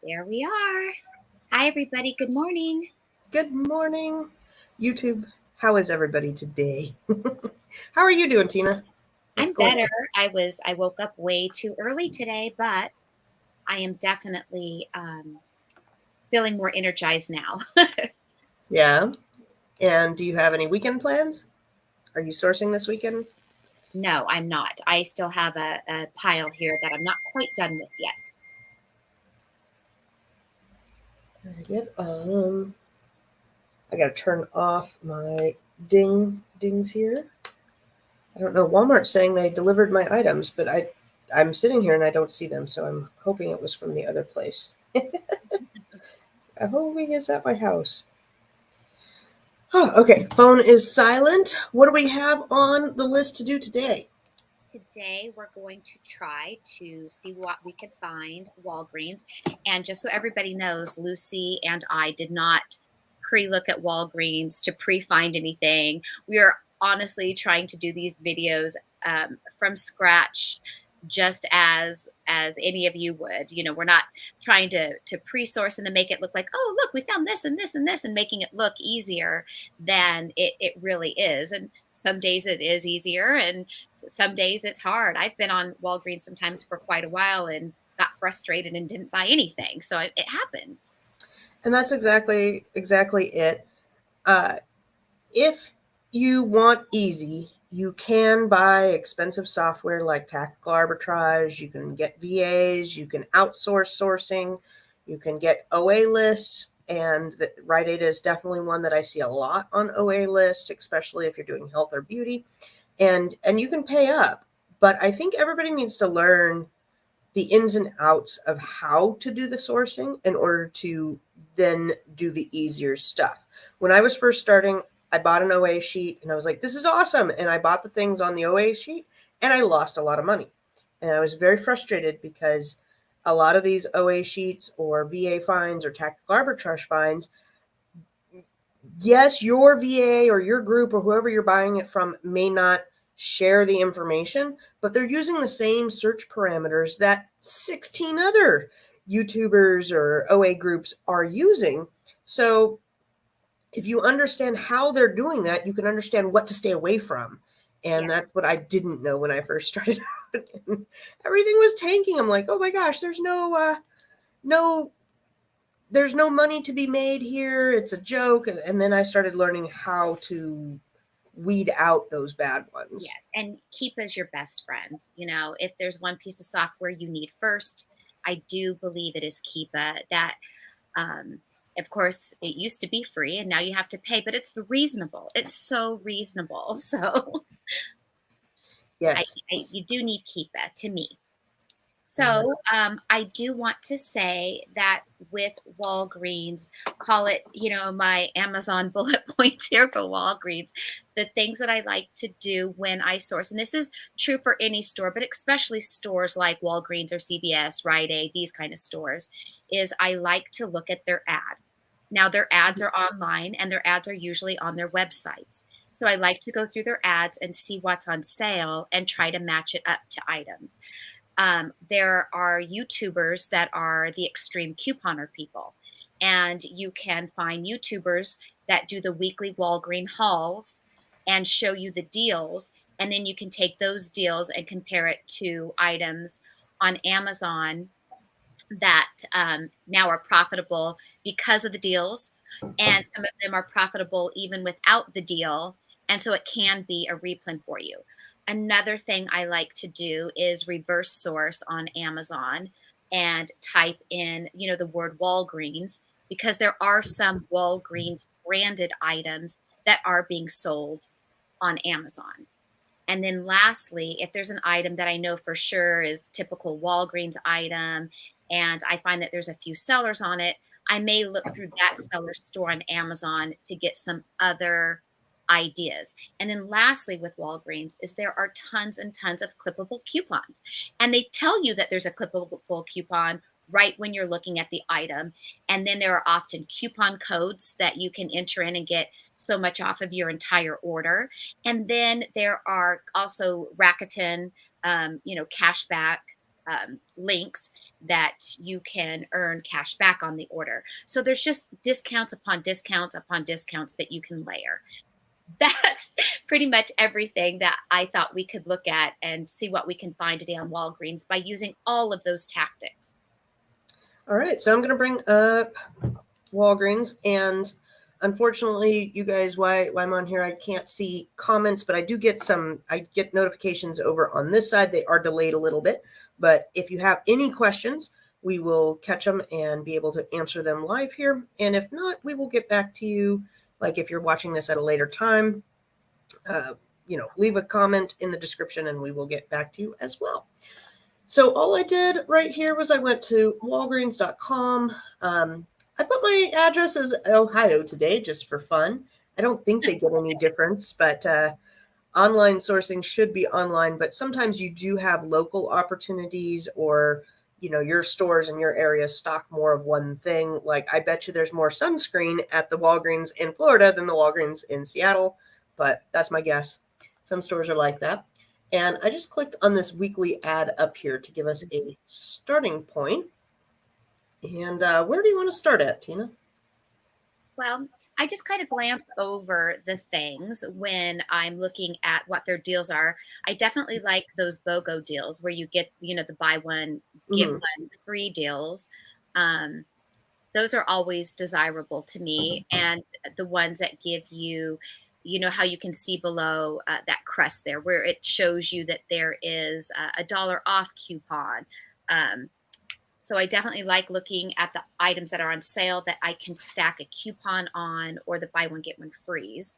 There we are. Hi, everybody. Good morning. Good morning, YouTube. How is everybody today? How are you doing, Tina? What's I'm going better. on? I woke up way too early today, but I am definitely feeling more energized now. Yeah. And do you have any weekend plans? Are you sourcing this weekend? No, I'm not. I still have a pile here that I'm not quite done with yet. Very good. I gotta turn off my dings here. I don't know. Walmart's saying they delivered my items, but I'm sitting here and I don't see them, so I'm hoping it was from the other place. I'm hoping it's at my house. Oh, okay. Phone is silent. What do we have on the list to do today? Today, we're going to try to see what we can find Walgreens. And just so everybody knows, Lucy and I did not pre-look at Walgreens to pre-find anything. We are honestly trying to do these videos from scratch, just as any of you would. We're not trying to pre-source and then make it look like, oh, look, we found this and this and this, and making it look easier than it really is. And some days it is easier, and some days it's hard. I've been on Walgreens sometimes for quite a while and got frustrated and didn't buy anything. So it happens. And that's exactly it. Uh, if you want easy, you can buy expensive software like tactical arbitrage. You can get VAs. You can outsource sourcing. You can get OA lists. And Rite Aid is definitely one that I see a lot on OA lists, especially if you're doing health or beauty. And you can pay up. But I think everybody needs to learn the ins and outs of how to do the sourcing in order to then do the easier stuff. When I was first starting, I bought an OA sheet and I was like, this is awesome. And I bought the things on the OA sheet and I lost a lot of money. And I was very frustrated because a lot of these OA sheets or VA fines or tactical arbitrage fines, yes, your VA or your group or whoever you're buying it from may not share the information, but they're using the same search parameters that 16 other YouTubers or OA groups are using. So if you understand how they're doing that, you can understand what to stay away from. Yeah. And that's what I didn't know when I first started out. Everything was tanking. I'm like, oh my gosh, no there's no money to be made here. It's a joke. And then I started learning how to weed out those bad ones. Yes. And keep as your best friend. If there's one piece of software you need first, I do believe it is Keepa. That um of course it used to be free and now you have to pay, but it's reasonable. It's so reasonable. So Yes. you do need Keepa to me. Mhm. So I do want to say that with Walgreens, call it, my Amazon bullet points here for Walgreens, the things that I like to do when I source, and this is true for any store, but especially stores like Walgreens or CVS, Rite Aid, these kind of stores, is I like to look at their ad. Now, their ads are online and their ads are usually on their websites. So I like to go through their ads and see what's on sale and try to match it up to items. There are YouTubers that are the extreme couponer people, and you can find YouTubers that do the weekly Walgreen hauls and show you the deals, and then you can take those deals and compare it to items on Amazon that now are profitable because of the deals, and some of them are profitable even without the deal. And so it can be a replay for you. Another thing I like to do is reverse source on Amazon and type in, the word Walgreens, because there are some Walgreens branded items that are being sold on Amazon. And then lastly, if there's an item that I know for sure is typical Walgreens item, and I find that there's a few sellers on it, I may look through that seller's store on Amazon to get some other ideas. And then lastly with Walgreens is there are tons and tons of clippable coupons. And they tell you that there's a clippable coupon right when you're looking at the item. And then there are often coupon codes that you can enter in and get so much off of your entire order. And then there are also Rakuten, cashback. links that you can earn cash back on the order. So there's just discounts upon discounts upon discounts that you can layer. That's pretty much everything that I thought we could look at and see what we can find today on Walgreens by using all of those tactics. All right, so I'm going to bring up Walgreens, and unfortunately, you guys, why I'm on here, I can't see comments, but I do get I get notifications over on this side. They are delayed a little bit, but if you have any questions, we will catch them and be able to answer them live here. And if not, we will get back to you. Like if you're watching this at a later time, leave a comment in the description and we will get back to you as well. So all I did right here was I went to walgreens.com. I put my address as Ohio today just for fun. I don't think they get any difference, but online sourcing should be online. But sometimes you do have local opportunities, or your stores in your area stock more of one thing. Like I bet you there's more sunscreen at the Walgreens in Florida than the Walgreens in Seattle, but that's my guess. Some stores are like that. And I just clicked on this weekly ad up here to give us a starting point. And where do you want to start at, Tina? Well, I just kind of glance over the things when I'm looking at what their deals are. I definitely like those BOGO deals where you get, the buy one, get Mm-hmm. one free deals. Um, those are always desirable to me. And the ones that give you, how you can see below that crest there, where it shows you that there is a dollar off coupon. Um, so I definitely like looking at the items that are on sale that I can stack a coupon on, or the buy one get one frees.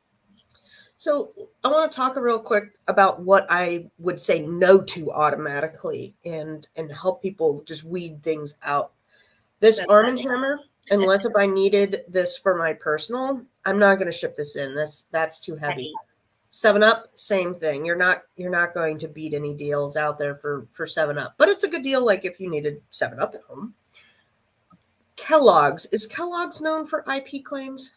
So I want to talk real quick about what I would say no to automatically, and help people just weed things out. This So Arm & Hammer, unless if I needed this for my personal, I'm not going to ship this in. That's too heavy. heavy. 7-Up, same thing. You're not going to beat any deals out there for 7-Up, but it's a good deal. Like if you needed 7-Up at home. Kellogg's, is Kellogg's known for IP claims?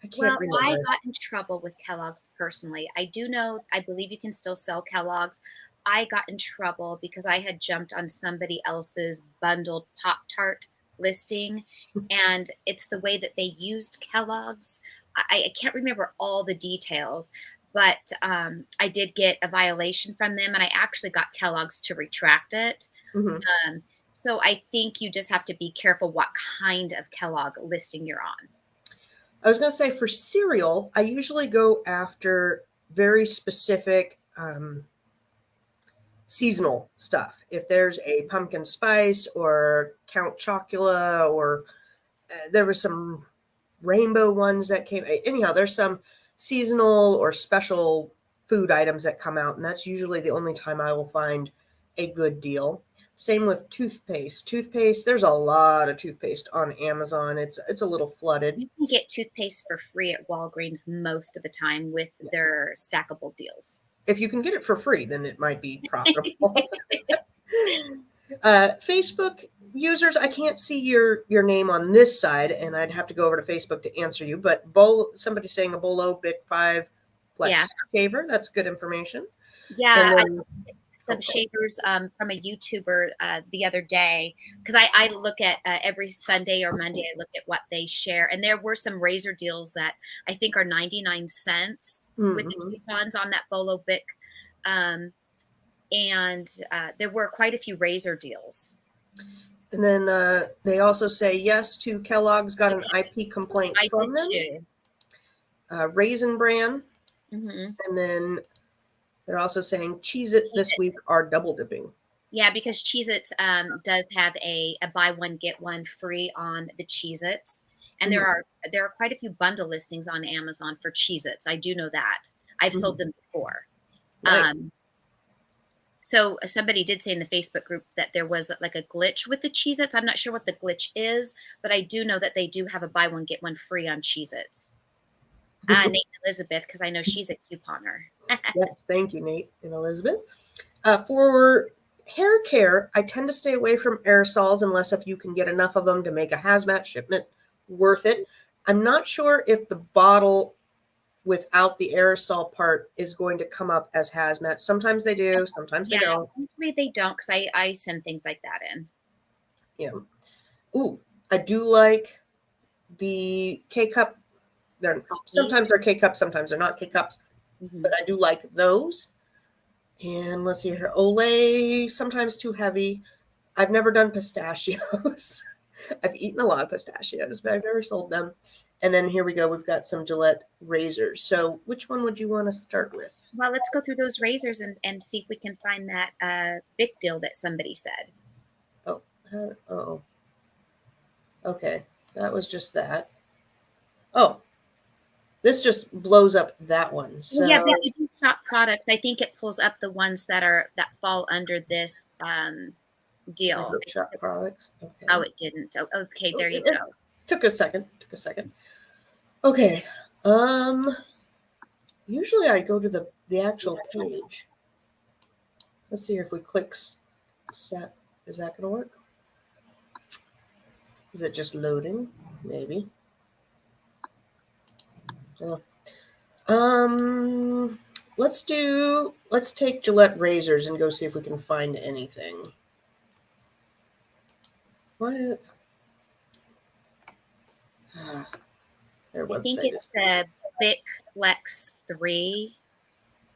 I can't Well, I remember. got in trouble with Kellogg's personally. I do know, I believe you can still sell Kellogg's. I got in trouble because I had jumped on somebody else's bundled Pop Tart listing, and it's the way that they used Kellogg's. I can't remember all the details, but I did get a violation from them, and I actually got Kellogg's to retract it. Mm-hmm. Um, so I think you just have to be careful what kind of Kellogg listing you're on. I was going to say for cereal, I usually go after very specific seasonal stuff. If there's a pumpkin spice or Count Chocula, or there was some rainbow ones that came. Anyhow, there's some seasonal or special food items that come out, and that's usually the only time I will find a good deal. Same with toothpaste. Toothpaste, there's a lot of toothpaste on Amazon. It's a little flooded. You can get toothpaste for free at Walgreens most of the time with their stackable deals. If you can get it for free, then it might be profitable. Facebook users, I can't see your name on this side, and I'd have to go over to Facebook to answer you. But somebody's saying a Bolo Bic 5 Yeah. Flex shaver. That's good information. Yeah. And I then some shavers from a YouTuber the other day, because I look at every Sunday or Monday, I look at what they share. And there were some razor deals that I think are 99 cents with the coupons on that Bolo Bic. And there were quite a few razor deals. And then they also say yes to Kellogg's, got an IP complaint I from did them. too. Raisin Bran. Mm-hmm. And then they're also saying Cheez-It this week are double dipping. Yeah, because Cheez-Its does have a buy one get one free on the Cheez-Its, and there are quite a few bundle listings on Amazon for Cheez-Its. I do know that. I've sold them before. Nice. So somebody did say in the Facebook group that there was like a glitch with the Cheez-Its. I'm not sure what the glitch is, but I do know that they do have a buy one get one free on Cheez-Its. Nate and Elizabeth, because I know she's a couponer. Yes, thank you, Nate and Elizabeth. For hair care, I tend to stay away from aerosols unless if you can get enough of them to make a hazmat shipment worth it. I'm not sure if the bottle without the aerosol part is going to come up as hazmat. Sometimes they do, sometimes they Yeah, don't. usually they don't because I send things like that in. Yeah. Ooh, I do like the K cup. They're These. sometimes they're K cups, sometimes they're not K cups, but Mhm. I do like those. And let's see here, Olay, sometimes too heavy. I've never done pistachios. I've eaten a lot of pistachios, but I've never sold them. And then here we go. We've got some Gillette razors. So which one would you want to start with? Well, let's go through those razors and see if we can find that big deal that somebody said. Oh, oh, okay. That was just that. Oh, this just blows up that one. Well, yeah, but So if you do shop products, I think it pulls up the ones that fall under this I deal. hope shop products. Oh, Okay. it didn't. Oh, okay, Oh, there you it go. took a second. Took a second. Okay. Um. Usually I go to the actual page. Let's see if we click set. Is that going to work? Is it just loading? Maybe. Oh. Um. Let's take Gillette razors and go see if we can find anything. What? Ah, their I think website is it's the Bic Flex 3.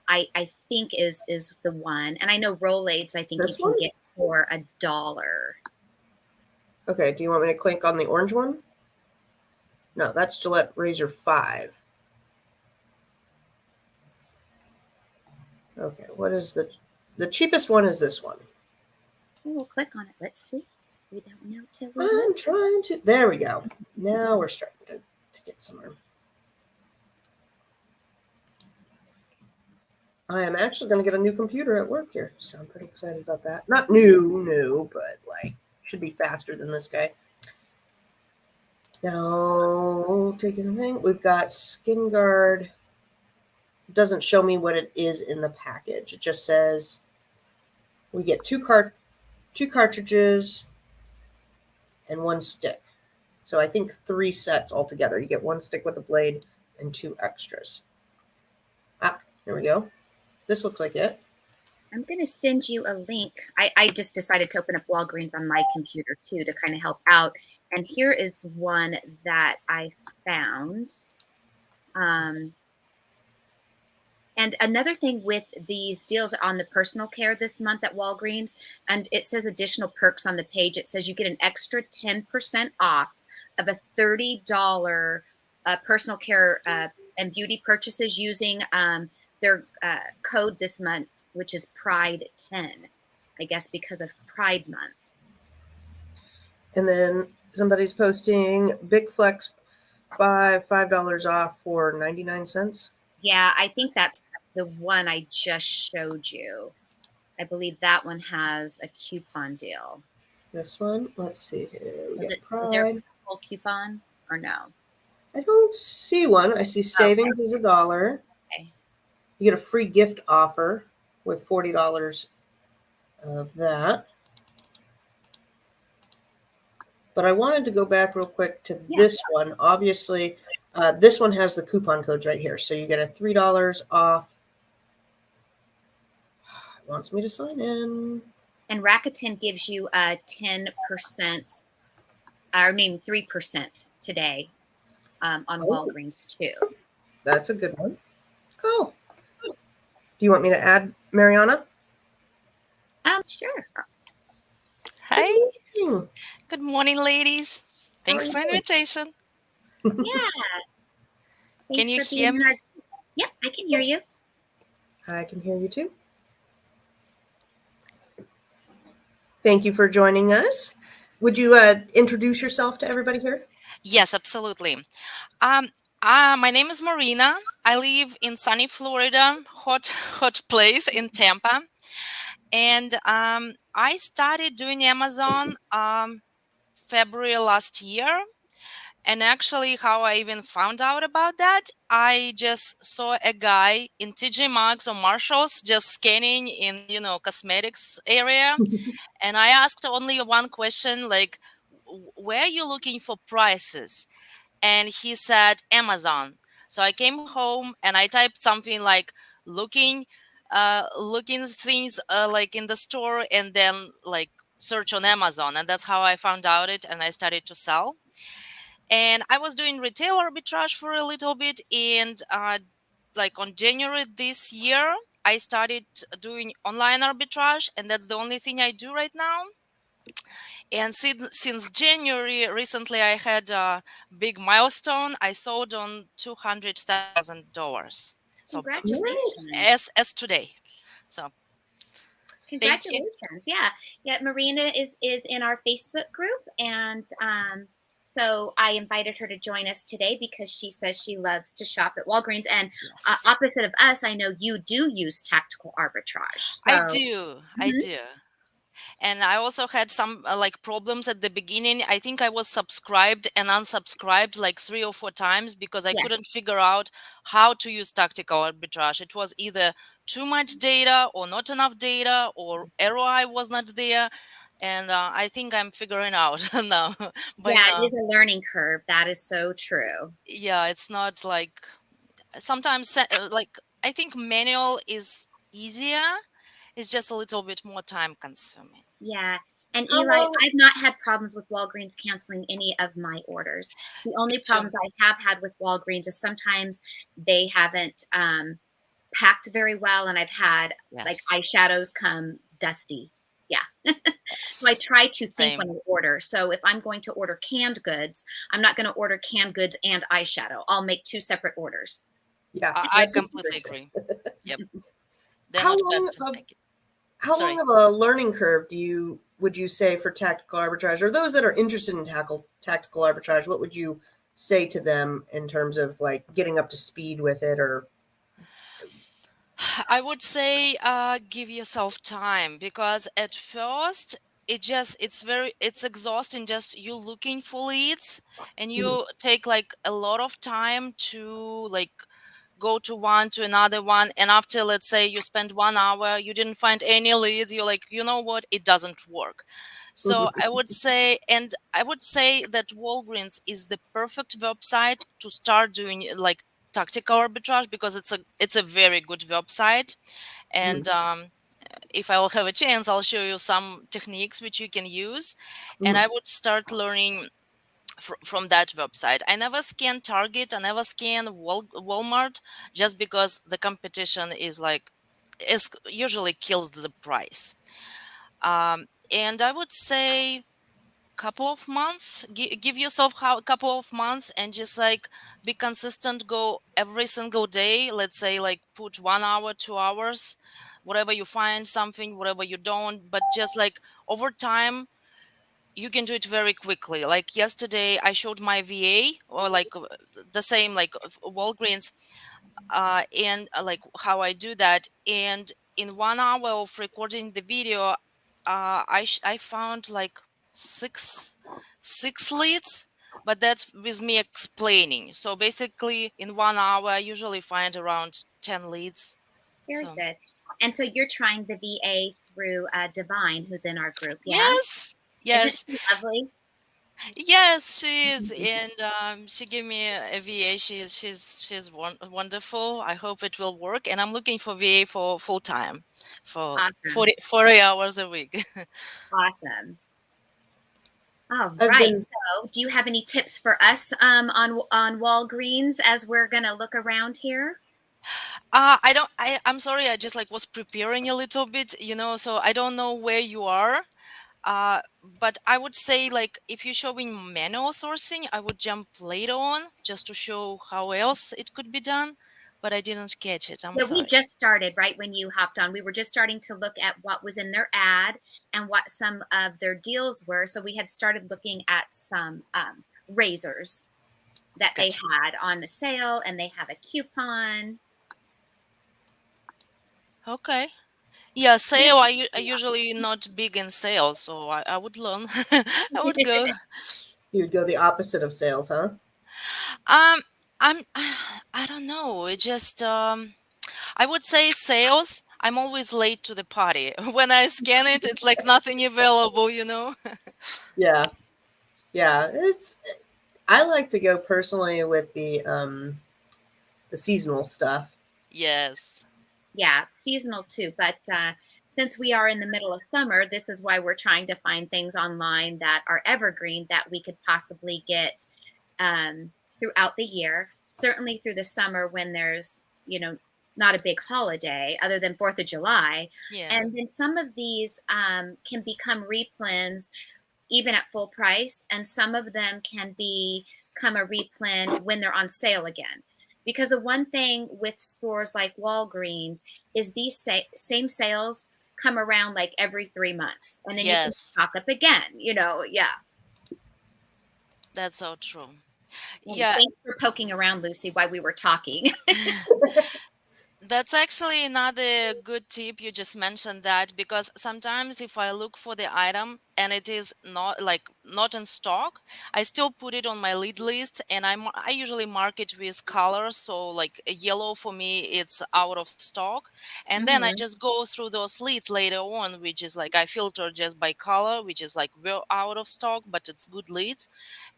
I think is the one. And I know Rolaids I think you this can one. get for $1. Okay. Do you want me to click on the orange one? No, that's Gillette Razor 5. Okay. What is the cheapest one? Is this one? We'll click on it. Let's see. We don't know till we look. I'm trying to. There we go. Now we're starting to get somewhere. I am actually going to get a new computer at work here, so I'm pretty excited about that. Not new, but like should be faster than this guy. Now, take anything. We've got Skin Guard. It doesn't show me what it is in the package. It just says we get two cartridges and one stick. So I think 3 sets altogether. You get one stick with a blade and 2 extras. Ah, here we go. This looks like it. I'm going to send you a link. I just decided to open up Walgreens on my computer too to kind of help out. And here is one that I found. Um, and another thing with these deals on the personal care this month at Walgreens, and it says additional perks on the page. It says you get an extra 10% off of a $30 personal care and beauty purchases using their code this month, which is Pride 10, I guess because of Pride Month. And then somebody's posting Big Flex $5 off for 99 cents. Yeah, I think that's the one I just showed you. I believe that one has a coupon deal. This one, let's see here. We Was get it, was there a Pride. full coupon or no? I don't see one. I see Oh, savings is $1. okay. You get a free gift offer with $40 of that. But I wanted to go back real quick to Yeah. this one. Obviously, this one has the coupon codes right here. So you get a $3 off. It wants me to sign in. And Rakuten gives you a 10%, I mean 3% today on Oh, Walgreens too. that's a good one. Oh, do you want me to add Mariana? Sure. Hi, Good morning. good morning, ladies. How are Thanks you for invitation. Yeah. Can Thanks you for hear being our. me? Yep, I can hear you. I can hear you too. Thank you for joining us. Would you introduce yourself to everybody here? Yes, absolutely. Um, my name is Marina. I live in sunny Florida, hot hot place in Tampa, and I started doing Amazon February last year. And actually, how I even found out about that, I just saw a guy in TJ Maxx or Marshalls just scanning in, cosmetics area. And I asked only one question, like, where are you looking for prices? And he said Amazon. So I came home and I typed something like looking looking things like in the store, and then like search on Amazon, and that's how I found out it, and I started to sell. And I was doing retail arbitrage for a little bit, and like on January this year I started doing online arbitrage, and that's the only thing I do right now. And since January, recently I had a big milestone. I sold on $200,000. So Nice. Congratulations. as today. So thank you. Congratulations. Yeah. Yeah, Marina is in our Facebook group, and so I invited her to join us today because she says she loves to shop at Walgreens, and Yes, opposite of us, I know you do use tactical arbitrage. I So, do. I mhm, do. And I also had some like problems at the beginning. I think I was subscribed and unsubscribed like 3 or 4 times because I yeah, couldn't figure out how to use tactical arbitrage. It was either too much data or not enough data, or ROI was not there. And I think I'm figuring out now by yeah, it now. is a learning curve. That is so true. Yeah, it's not like sometimes like I think manual is easier. It's just a little bit more time consuming. Yeah. And How Eli, long? I've not had problems with Walgreens canceling any of my orders. The Me only too. problems I have had with Walgreens is sometimes they haven't packed very well, and I've had like Yes. eyeshadows come dusty. Yeah. So I Yes. try to think when Same. I order. So if I'm going to order canned goods, I'm not going to order canned goods and eyeshadow. I'll make two separate orders. Yeah, I that's completely efficient. agree. Yep. They're How not long fast to of make it. how long Sorry. of a learning curve would you say for tactical arbitrage, or those that are interested in tactical arbitrage? What would you say to them in terms of like getting up to speed with it, or I would say give yourself time, because at first it's exhausting, just you looking for leads, and Mhm, you take like a lot of time to like go to one to another one, and after let's say you spend 1 hour, you didn't find any leads, you're like, you know what, it doesn't work. So mhm, I would say that Walgreens is the perfect website to start doing like tactical arbitrage, because it's a very good website. And mhm, if I'll have a chance, I'll show you some techniques which you can use. And mhm, I would start learning from that website. I never scan Target, I never scan Walmart, just because the competition is like is usually kills the price. And I would say couple of months, give yourself a couple of months, and just like be consistent, go every single day, let's say like put 1 hour, 2 hours, whatever you find something, whatever you don't, but just like over time you can do it very quickly. Like yesterday I showed my VA, or like the same like Walgreens, and like how I do that. And in 1 hour of recording the video, I found like six six leads, but that's with me explaining. So basically, in 1 hour, I usually find around 10 leads. Very So good. And so you're trying the VA through Divine, who's in our group. Yeah. yes, Isn't yes, she lovely? yes, she is, and she gave me a VA. She's wonderful. I hope it will work, and I'm looking for VA for full time, for Awesome. 40 hours a week. Awesome. All I've right. been So, do you have any tips for us on Walgreens as we're gonna look around here? I don't. I'm sorry. I just like was preparing a little bit, so I don't know where you are. But I would say like if you're showing manual sourcing, I would jump later on just to show how else it could be done. But I didn't catch it. I'm Yeah, we sorry. just started right when you hopped on. We were just starting to look at what was in their ad and what some of their deals were. So we had started looking at some razors that they Gotcha. had on the sale, and they have a coupon. Okay. Yeah, Yeah. sale. I usually not big in sales, so I would learn. I would go. you would go the opposite of sales, huh? Um, I'm. I don't know. It just I would say sales. I'm always late to the party. When I scan it, it's like nothing available. Yeah, yeah. It's I like to go personally with the the seasonal stuff. Yes. Yeah, seasonal too. But since we are in the middle of summer, this is why we're trying to find things online that are evergreen that we could possibly get throughout the year. Certainly through the summer when there's, not a big holiday other than 4th of July. Yeah. And then some of these can become replens even at full price, and some of them can become a replen when they're on sale again. Because the one thing with stores like Walgreens is these same sales come around like every 3 months, and then you can Yes. stock up again. Yeah. That's so true. And Yeah. thanks for poking around, Lucy, while we were talking. That's actually another good tip. You just mentioned that because sometimes if I look for the item and it is not in stock, I still put it on my lead list, and I usually mark it with colors. So like yellow for me, it's out of stock, and then I Hmm. just go through those leads later on, which is like I filter just by color, which is like we're out of stock, but it's good leads.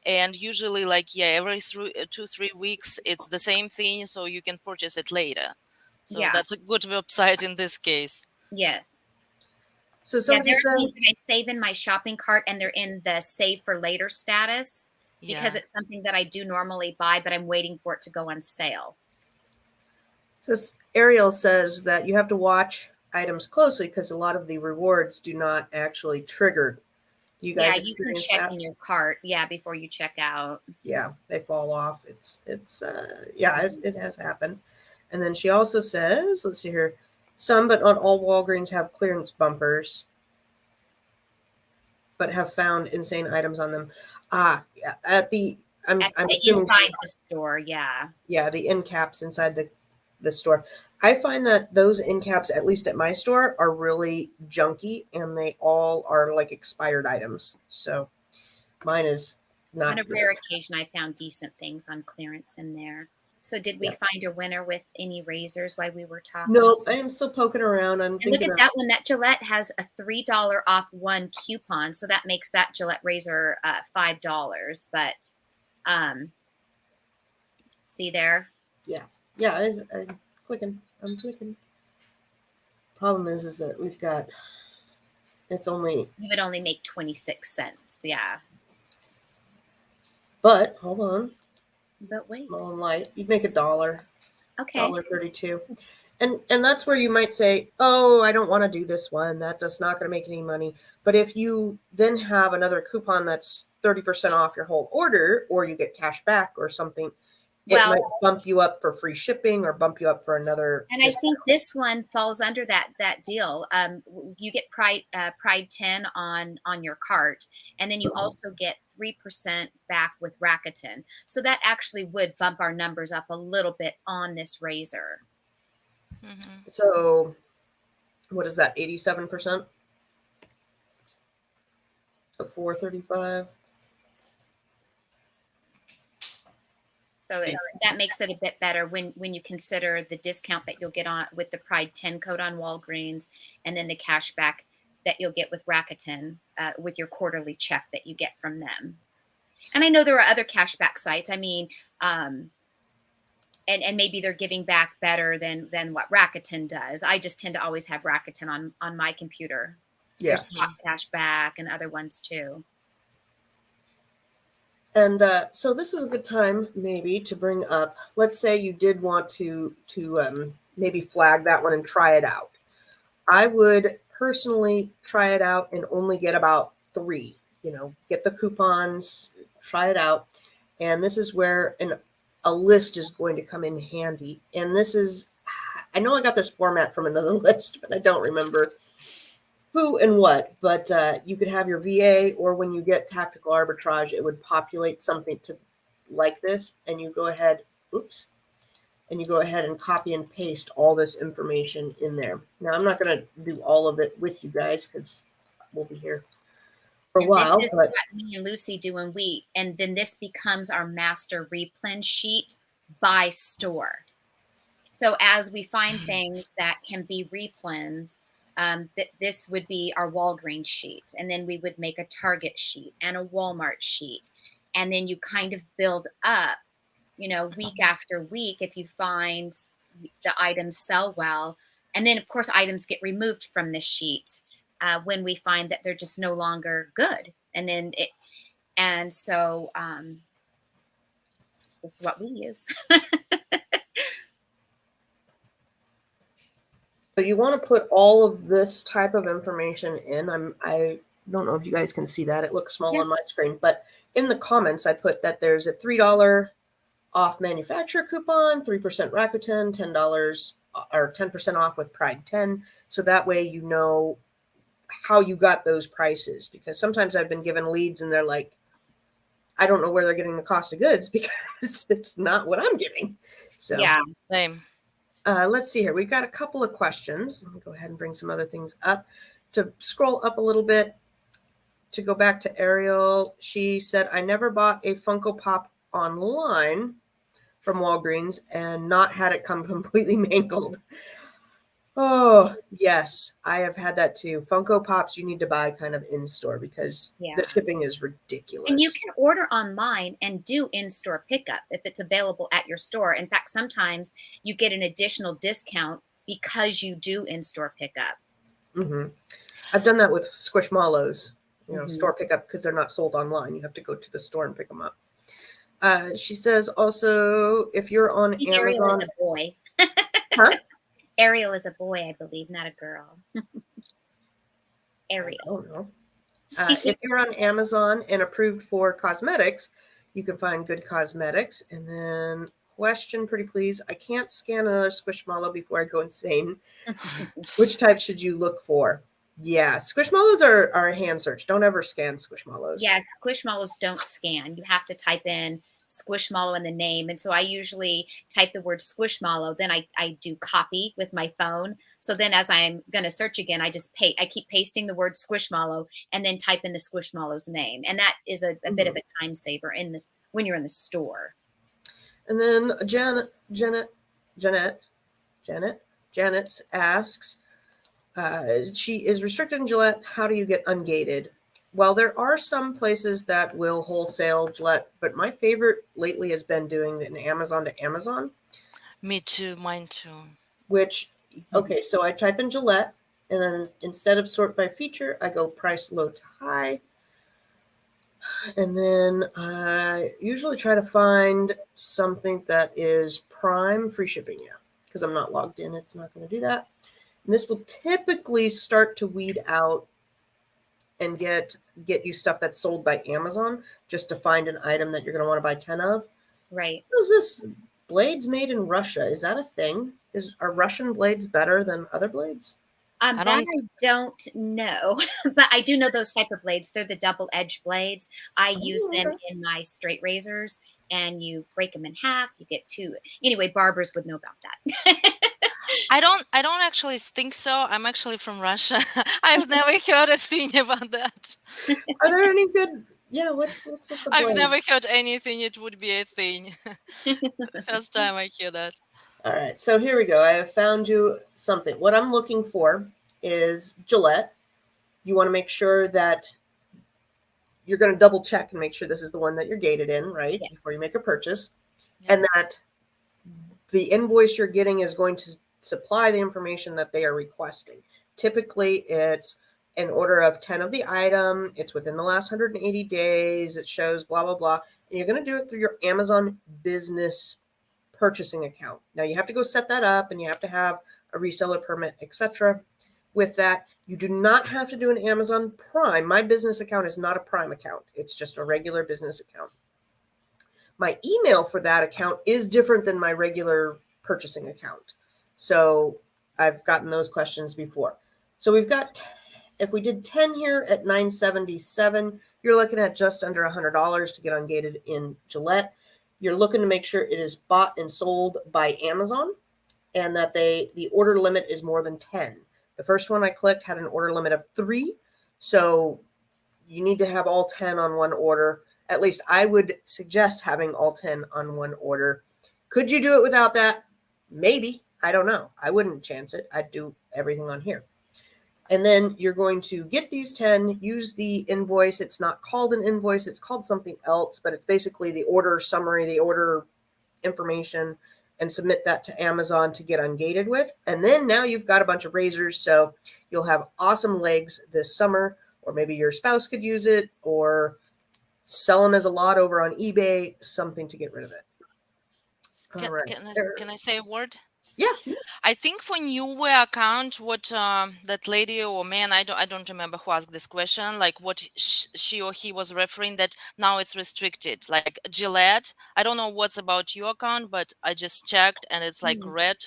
And usually like yeah, every 2 3 weeks it's the same thing, so you can purchase it later. So Yeah. that's a good website in this case. Yes. So Yeah, somebody there are things said, that I save in my shopping cart and they're in the save for later status because Yeah. it's something that I do normally buy, but I'm waiting for it to go on sale. so Ariel says that you have to watch items closely because a lot of the rewards do not actually trigger. Do you Yeah, guys you can experience check that? in your cart, yeah, before you check out. Yeah, they fall off. Yeah, it has happened. And then she also says, let's see here, some but not all Walgreens have clearance bumpers, but have found insane items on them. Yeah, at the I'm assuming Inside the store, yeah. yeah, the end caps inside the store. I find that those end caps, at least at my store, are really junky and they all are like expired items. So mine is On a not rare good. occasion, I found decent things on clearance in there. So did we Yeah. find a winner with any razors while we were talking? No, I am still poking around. I'm And look thinking at of that one. That Gillette has a $3 off one coupon, so that makes that Gillette razor $5. But um, see there, yeah. Yeah, I'm clicking. I'm clicking. Problem is that we've got it's only you would only make 26 cents. Yeah, but hold on. but wait. Small and light. You'd make $1, Okay. $1.32. And that's where you might say, "Oh, I don't want to do this one. That does not going to make any money." But if you then have another coupon that's 30% off your whole order, or you get cash back or something, it Well, might bump you up for free shipping or bump you up for another and I discount. think this one falls under that deal. You get Pride 10 on your cart, and then you also get 3% back with Rakuten. So that actually would bump our numbers up a little bit on this razor. Hmm. So what is that? 87%? So 435. So that makes it a bit better when you consider the discount that you'll get on with the Pride 10 code on Walgreens, and then the cash back that you'll get with Rakuten with your quarterly check that you get from them. And I know there are other cashback sites. I mean, um, and maybe they're giving back better than what Rakuten does. I just tend to always have Rakuten on my computer. Yeah. There's Hot Cashback and other ones too. And so this is a good time maybe to bring up. Let's say you did want to maybe flag that one and try it out. I would personally try it out and only get about 3. Get the coupons, try it out, and this is where a list is going to come in handy. And this is, I know I got this format from another list, but I don't remember who and what, but you could have your VA, or when you get tactical arbitrage, it would populate something to like this, and you go ahead, oops, and you go ahead and copy and paste all this information in there. Now, I'm not going to do all of it with you guys because we'll be here for a And this while, is but what me and Lucy do and then this becomes our master replen sheet by store. So as we find things that can be replens, this would be our Walgreens sheet. And then we would make a Target sheet and a Walmart sheet. And then you kind of build up week after week if you find the items sell well. And then, of course, items get removed from this sheet when we find that they're just no longer good. And so this is what we use. So you want to put all of this type of information in. I don't know if you guys can see that. It looks small Yeah. on my screen, but in the comments I put that there's a $3 off manufacturer coupon, 3% Rakuten, $10 or 10% off with Pride 10. So that way you know how you got those prices, because sometimes I've been given leads and they're like, I don't know where they're getting the cost of goods because it's not what I'm giving. So Yeah. Same. let's see here. We've got a couple of questions. Let me go ahead and bring some other things up. To scroll up a little bit, to go back to Ariel, she said, I never bought a Funko Pop online from Walgreens and not had it come completely mangled. Oh, yes, I have had that too. Funko Pops you need to buy kind of in store because Yeah. the shipping is And you ridiculous. can order online and do in-store pickup if it's available at your store. In fact, sometimes you get an additional discount because you do in-store pickup. Hmm. I've done that with Squishmallows, Mhm. store pickup because they're not sold online. You have to go to the store and pick them up. She says also, if you're on I think Ariel is Amazon, a boy. huh? Ariel is a boy, I believe, not a girl. I Ariel. don't know. If you're on Amazon and approved for cosmetics, you can find good cosmetics. And then, question pretty please, I can't scan another Squishmallow before I go insane. Which type should you look for? Yeah, Squishmallows are a hand search. Don't ever scan Squishmallows. Yes, Squishmallows don't scan. You have to type in Squishmallow in the name. And so I usually type the word Squishmallow, then I do copy with my phone. So then as I'm going to search again, I keep pasting the word Squishmallow and then type in the Squishmallow's name. And that is a bit of a time saver in this when you're in the store. And then Janet asks, she is restricted in Gillette. How do you get ungated? Well, there are some places that will wholesale Gillette, but my favorite lately has been doing an Amazon to Amazon, Me too. Mine too. which, okay, so I type in Gillette, and then instead of sort by feature, I go price low to high. And then I usually try to find something that is prime free shipping. Yeah, because I'm not logged in, it's not going to do that. And this will typically start to weed out and get you stuff that's sold by Amazon just to find an item that you're going to want to buy 10 of. Right. What is this? Blades made in Russia. Is that a thing? Are Russian blades better than other blades? I That don't. I don't know, but I do know those type of blades. They're the double edged blades. I use Oh, them okay. in my straight razors, and you break them in half. You get two. Anyway, barbers would know about that. I don't actually think so. I'm actually from Russia. I've never heard a thing about that. Are there any good? Yeah, what's with the I've blades? never heard anything. It would be a thing. First time I hear that. All right, so here we go. I have found you something. What I'm looking for is Gillette. You want to make sure that you're going to double check and make sure this is the one that you're gated in, right? Yeah. Before you make a purchase. Yeah. And that the invoice you're getting is going to supply the information that they are requesting. Typically, it's an order of 10 of the item, it's within the last 180 days, it shows blah, blah, blah. And you're going to do it through your Amazon business purchasing account. Now, you have to go set that up and you have to have a reseller permit, etc. With that, you do not have to do an Amazon Prime. My business account is not a Prime account, it's just a regular business account. My email for that account is different than my regular purchasing account. So I've gotten those questions before. So we've got, if we did 10 here at $977, you're looking at just under $100 to get ungated in Gillette. You're looking to make sure it is bought and sold by Amazon and that the order limit is more than 10. The first one I clicked had an order limit of 3. So you need to have all 10 on one order. At least I would suggest having all 10 on one order. Could you do it without that? Maybe. I don't know. I wouldn't chance it. I'd do everything on here. And then you're going to get these 10, use the invoice. It's not called an invoice, it's called something else, but it's basically the order summary, the order information and submit that to Amazon to get ungated with. And then now you've got a bunch of razors. So you'll have awesome legs this summer, or maybe your spouse could use it, or sell them as a lot over on eBay, something to get rid of it. All Can right. can I, There. can I say a word? Yeah. I think for newer account, what that lady or man, I don't remember who asked this question. Like what she or he was referring that now it's restricted. Like Gillette, I don't know what's about your account, but I just checked and it's like Hmm. red,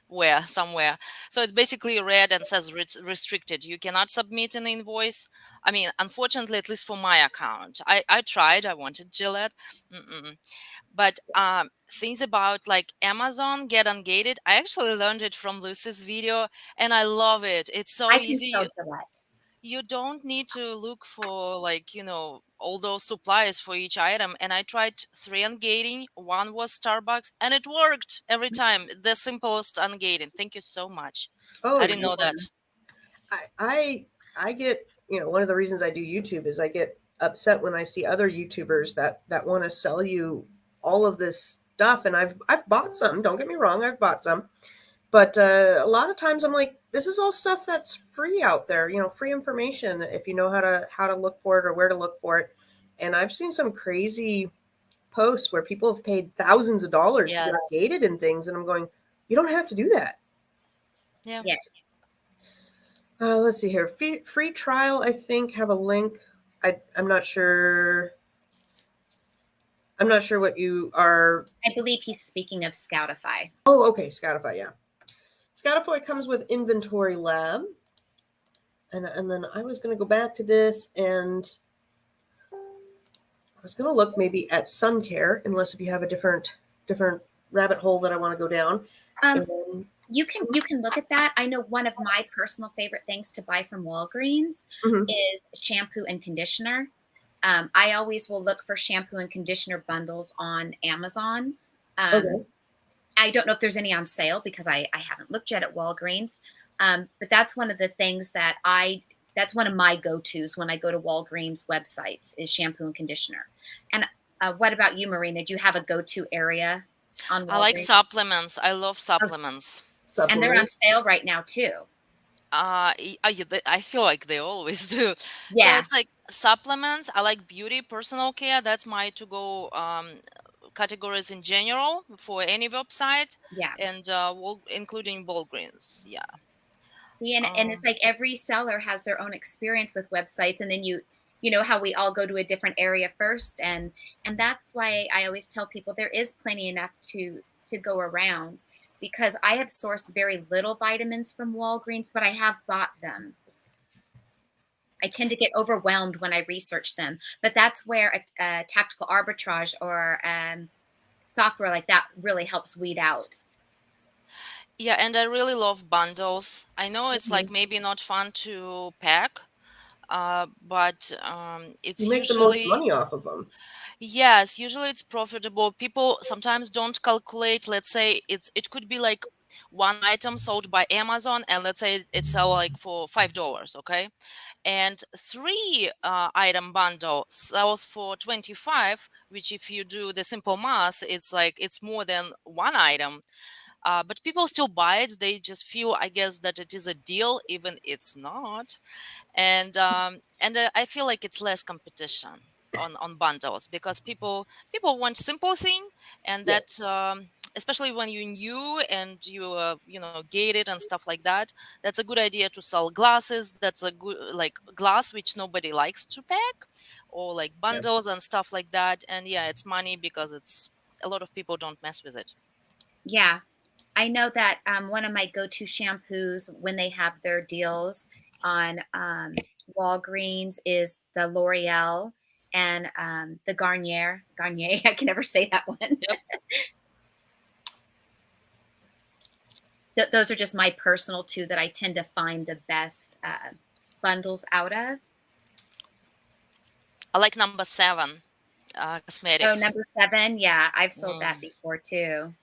where somewhere. So it's basically red and says restricted. You cannot submit an invoice. I mean, unfortunately, at least for my account, I tried. I wanted Gillette. Mm-mm. But things about like Amazon get ungated, I actually learned it from Lucy's video and I love it. It's so I can easy. spell Gillette. You don't need to look for like, all those supplies for each item. And I tried three ungating. One was Starbucks and it worked every time. The simplest ungating. Thank you so much. Oh, I you're didn't know that. welcome. I get, one of the reasons I do YouTube is I get upset when I see other YouTubers that want to sell you all of this stuff, and I've bought some. Don't get me wrong, I've bought some, but a lot of times I'm like, this is all stuff that's free out there. Free information if you know how to look for it or where to look for it. And I've seen some crazy posts where people have paid thousands of dollars to get Yes. gated and things, and I'm going, you don't have to do that. Yeah. Yes. Let's see here. Free trial, I think, have a link. I'm not sure. I'm not sure what you are. I believe he's speaking of Scoutify. Oh, okay. Scoutify, yeah. Scoutify comes with Inventory Lab. And then I was going to go back to this, and I was going to look maybe at Sun Care, unless if you have a different rabbit hole that I want to go down. Um, And, you can look at that. I know one of my personal favorite things to buy from Walgreens mhm, is shampoo and conditioner. I always will look for shampoo and conditioner bundles on Amazon. Um, okay. I don't know if there's any on sale because I haven't looked yet at Walgreens. But that's one of the things that's one of my go-tos when I go to Walgreens websites is shampoo and conditioner. And what about you, Marina? Do you have a go-to area on I like Walgreens? supplements. I love Of supplements. And they're on supplements. sale right now too. Yeah, I feel like they always do. So Yeah, it's like supplements. I like beauty, personal care. That's my to go categories in general for any website, yeah. and including Walgreens. Yeah. See, and it's Um, like every seller has their own experience with websites, and then you know how we all go to a different area first, and that's why I always tell people there is plenty enough to go around because I have sourced very little vitamins from Walgreens, but I have bought them. I tend to get overwhelmed when I research them, but that's where a tactical arbitrage or software like that really helps weed out. yeah, and I really love bundles. I know it's like Mhm. maybe not fun to pack, but You it's make the most usually. money off of them. Yes, usually it's profitable. People sometimes don't calculate. Let's say it could be like one item sold by Amazon, and let's say it's sell like for $5, okay? And three item bundle sells for 25, which if you do the simple math, it's like it's more than one item. But people still buy it. They just feel, I guess, that it is a deal, even it's not. And I feel like it's less competition on bundles because people want simple thing, and Yeah. that especially when you're new and gated and stuff like that, that's a good idea to sell glasses. That's a good like glass which nobody likes to pack, or like Yeah. bundles and stuff like that. And yeah, it's money because it's a lot of people don't mess with it. Yeah, I know that one of my go-to shampoos when they have their deals on Walgreens is the L'Oreal and the Garnier. Garnier, I can never say that one. Yep. Those are just my personal two that I tend to find the best bundles out of. I like number 7, Oh, cosmetics. number 7. Yeah, I've sold that Mm. before too.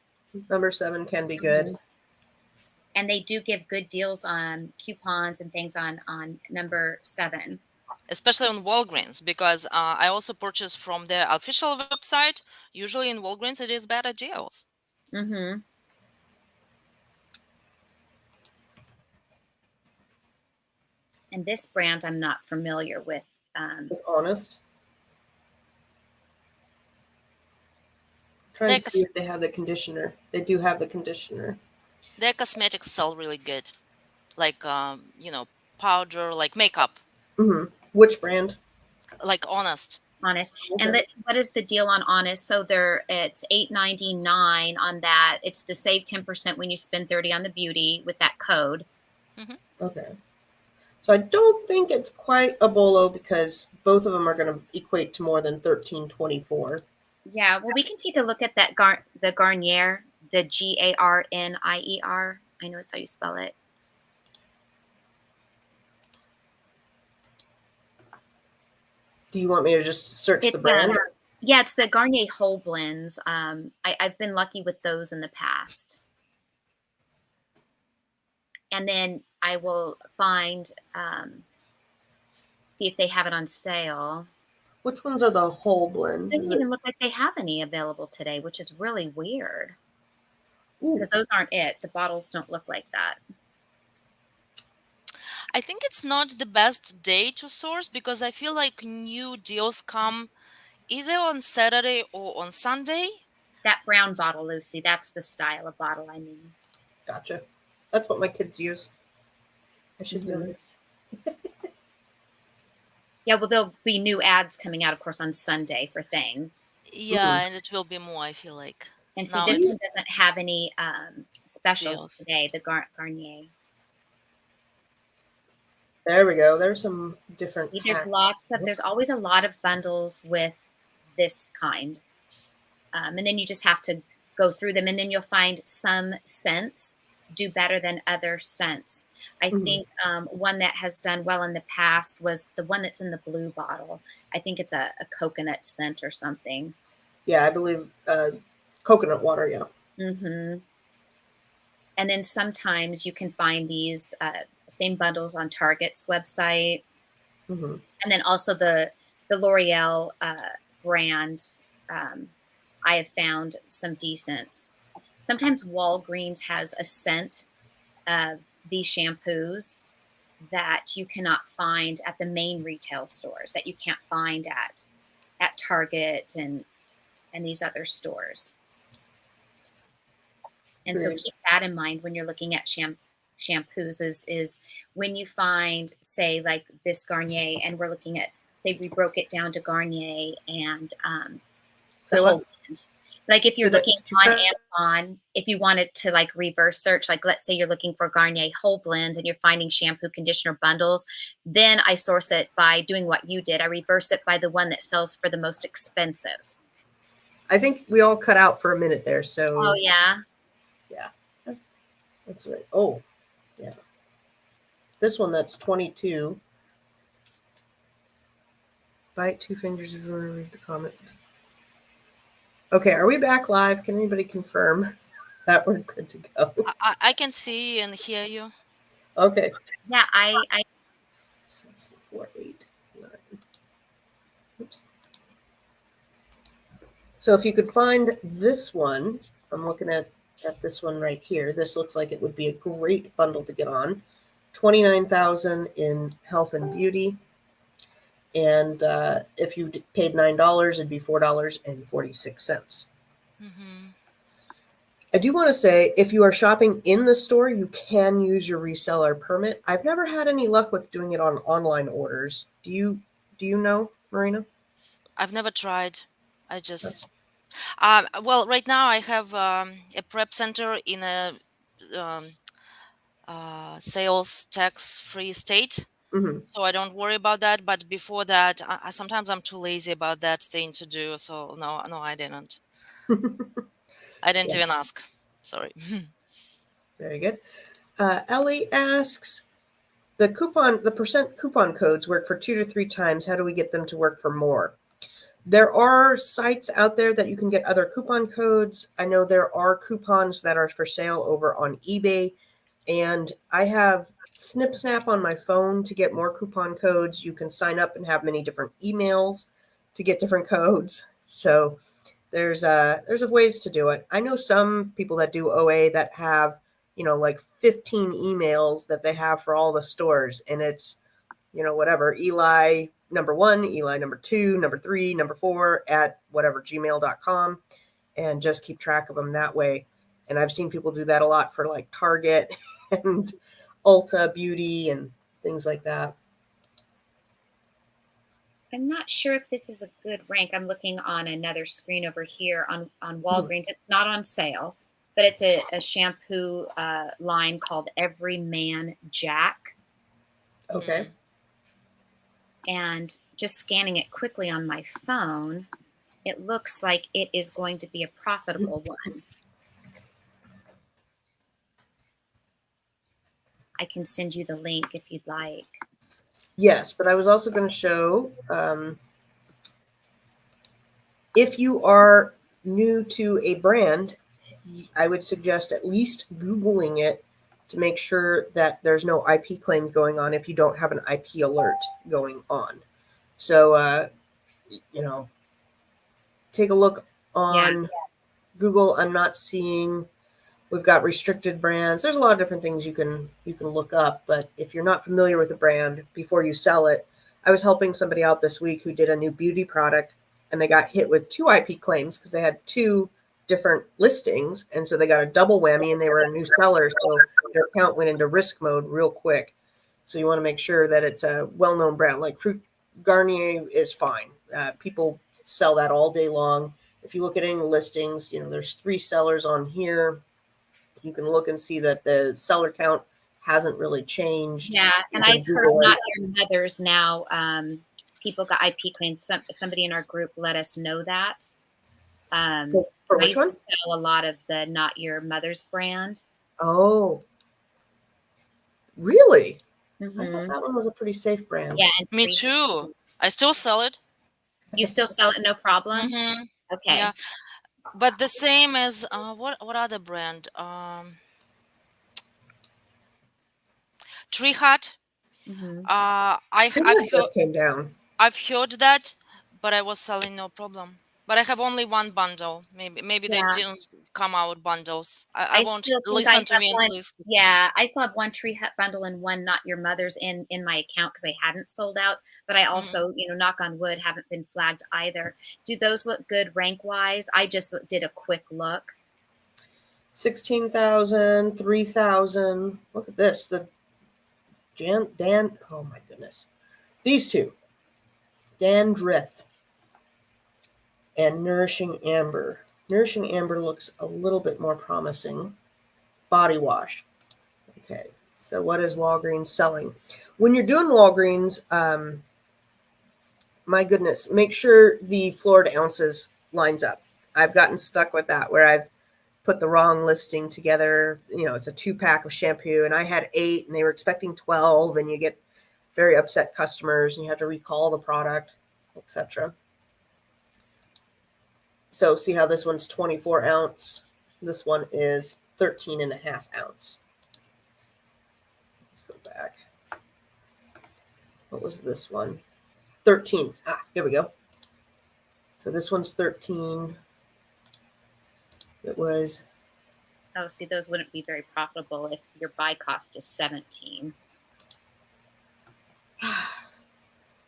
Number 7 can be good. Mhm. And they do give good deals on coupons and things on number 7. especially on Walgreens, because I also purchase from the official website. Usually in Walgreens, it is better deals. Mm-hmm. And this brand I'm not familiar with. With Honest. Trying Their, to see if they have the conditioner. They do have the conditioner. their cosmetics sell really good, like powder, like makeup, Hmm. Which brand? like Honest. Honest. And Okay. let's see, what is the deal on Honest? So it's $8.99 on that. It's the save 10% when you spend 30 on the beauty with that code. Hmm. Okay. So I don't think it's quite a bolo because both of them are going to equate to more than 13.24. Yeah, well, we can take a look at that the Garnier, the Garnier. I know is how you spell it. Do you want me to just search the It's brand? yeah, it's the Garnier whole blends. I've been lucky with those in the past. And then I will find see if they have it on sale. Which ones are the whole blends? Doesn't Is it? even look like they have any available today, which is really weird Ooh, because those aren't it. The bottles don't look like that. I think it's not the best day to source because I feel like new deals come either on Saturday or on Sunday. That brown bottle, Lucy, that's the style of bottle I mean. gotcha. That's what my kids use. I should know Hmm. this. Yeah, well, there'll be new ads coming out, of course, on Sunday for things. Yeah, Mm. and it will be more, I feel like. And see, Now this it's one doesn't have any specials deals. today, the Garnier. There we go. There's some different See, packs. there's always a lot of bundles with this kind. And then you just have to go through them, and then you'll find some scents do better than other scents. I Mhm. think one that has done well in the past was the one that's in the blue bottle. I think it's a coconut scent or something. Yeah, I believe coconut water. Yeah. Hmm. And then sometimes you can find these same bundles on Target's website, Hmm. and then also the L'Oreal brand. Um, I have found some decent. Sometimes Walgreens has a scent of these shampoos that you cannot find at the main retail stores, that you can't find at Target and these other stores. And so Great. keep that in mind when you're looking at shampoos is when you find, say, like this Garnier, and we're looking at, say, we broke it down to Garnier and the Say what? whole blends. Like if you're Did, looking did you on cut? Amazon, if you wanted to like reverse search, like let's say you're looking for Garnier whole blends and you're finding shampoo conditioner bundles, then I source it by doing what you did. I reverse it by the one that sells for the most expensive. I think we all cut out for a minute there. Oh So yeah. yeah, that's right. Oh, yeah. This one that's 22. Bite two fingers if you want to read the comment. Okay, are we back live? Can anybody confirm that we're good to go? I can see and hear you. Okay. Yeah, I 6, 4, 8, 9. Oops. So if you could find this one, I'm looking at this one right here. This looks like it would be a great bundle to get on. 29,000 in health and beauty. And if you paid $9, it'd be $4.46. Hmm. I do want to say, if you are shopping in the store, you can use your reseller permit. I've never had any luck with doing it on online orders. Do you know, Marina? I've never tried. I Okay. just well, right now I have a prep center in a um, sales tax free state, Hmm. so I don't worry about that. But before that, sometimes I'm too lazy about that thing to do. So no, no, I didn't. I didn't Yeah, even ask. Sorry. very good. Ellie asks, the percent coupon codes work for 2 to 3 times. How do we get them to work for more? There are sites out there that you can get other coupon codes. I know there are coupons that are for sale over on eBay, and I have Snip Snap on my phone to get more coupon codes. You can sign up and have many different emails to get different codes. So there's ways to do it. I know some people that do OA that have, like 15 emails that they have for all the stores, and it's, whatever, Eli number 1, Eli number 2, number 3, number 4 at whatever gmail.com, and just keep track of them that way. And I've seen people do that a lot for like Target and Ulta Beauty and things like that. I'm not sure if this is a good rank. I'm looking on another screen over here on Walgreens. It's not on sale, but it's a shampoo line called Everyman Jack. Okay. And just scanning it quickly on my phone, it looks like it is going to be a profitable one. I can send you the link if you'd like. Yes, but I was also going to show, if you are new to a brand, I would suggest at least Googling it to make sure that there's no IP claims going on if you don't have an IP alert going on. So, take a look on Google. I'm not seeing. We've got restricted brands. There's a lot of different things you can look up, but if you're not familiar with a brand before you sell it, I was helping somebody out this week who did a new beauty product, and they got hit with 2 IP claims because they had 2 different listings, and so they got a double whammy, and they were a new seller, so their account went into risk mode real quick. So you want to make sure that it's a well-known brand. Like Fruit Garnier is fine. People sell that all day long. If you look at any listings, there's 3 sellers on here. You can look and see that the seller count hasn't really changed. Yeah, and I've heard Not Your Mother's now. People got IP claims. Somebody in our group let us know that. For I which used one? to sell a lot of the Not Your Mother's brand. Oh, really? Mm-hmm. I thought that one was a pretty safe brand. Yeah, Me too. I still sell it. You still sell it, no problem? Mm-hmm. Okay. Yeah, but the same as what other brand? Tree Hut. Mm-hmm. I've Just came down. heard that, but I was selling no problem. But I have only one bundle. Maybe they Yeah. didn't come out bundles. I I won't still think I listen to have me, one. please. Yeah, I still have one Tree Hut bundle and one Not Your Mother's in my account because I hadn't sold out. But I also, knock on wood, haven't been flagged either. Do those look good rank wise? I just did a quick look. 16,000, 3,000. Look at this. The Dan. Oh my goodness. These 2. Dandruff and Nourishing Amber. Nourishing Amber looks a little bit more promising. Body wash. Okay, so what is Walgreens selling? When you're doing Walgreens, my goodness, make sure the Florida ounces lines up. I've gotten stuck with that where I've put the wrong listing together. It's a 2-pack of shampoo, and I had 8, and they were expecting 12, and you get very upset customers, and you have to recall the product, etc. So see how this one's 24 ounce. This one is 13.5 ounce. Let's go back. What was this one? 13. Here we go. So this one's 13. It was. Oh, see, those wouldn't be very profitable if your buy cost is 17.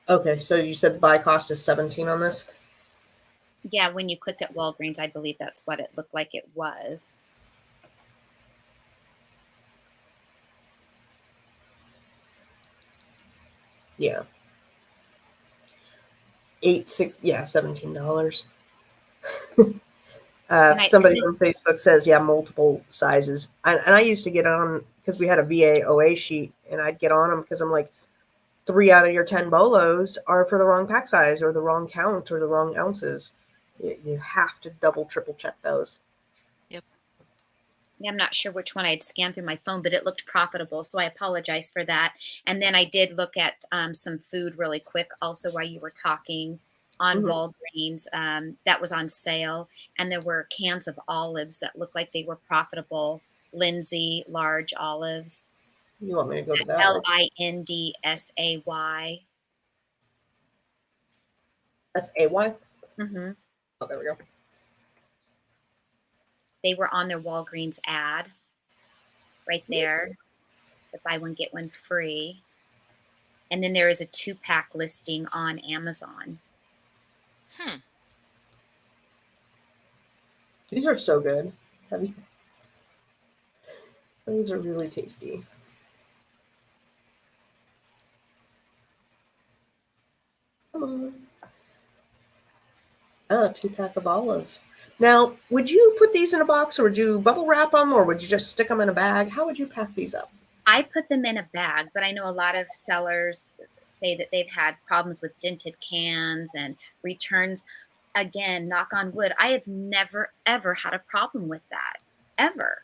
Okay, so you said buy cost is 17 on this? Yeah, when you clicked at Walgreens, I believe that's what it looked like it was. Yeah. $17. Somebody from Facebook says, yeah, multiple sizes. And I used to get on because we had a VA OA sheet, and I'd get on them because I'm like, 3 out of your 10 bolos are for the wrong pack size or the wrong count or the wrong ounces. You have to double, triple check those. Yep. Yeah, I'm not sure which one I'd scanned through my phone, but it looked profitable. So I apologize for that. And then I did look at some food really quick also while you were talking on Walgreens. That was on sale. And there were cans of olives that looked like they were profitable. Lindsay large olives. You want me to go to that one? Lindsay. SAY. Mm-hmm. Oh, there we go. They were on their Walgreens ad right there. The buy one, get one free. And then there is a 2-pack listing on Amazon. Hmm. These are so good. These are really tasty. Come on. 2-pack of olives. Now, would you put these in a box, or would you bubble wrap them, or would you just stick them in a bag? How would you pack these up? I put them in a bag, but I know a lot of sellers say that they've had problems with dented cans and returns. Again, knock on wood, I have never, ever had a problem with that. Ever.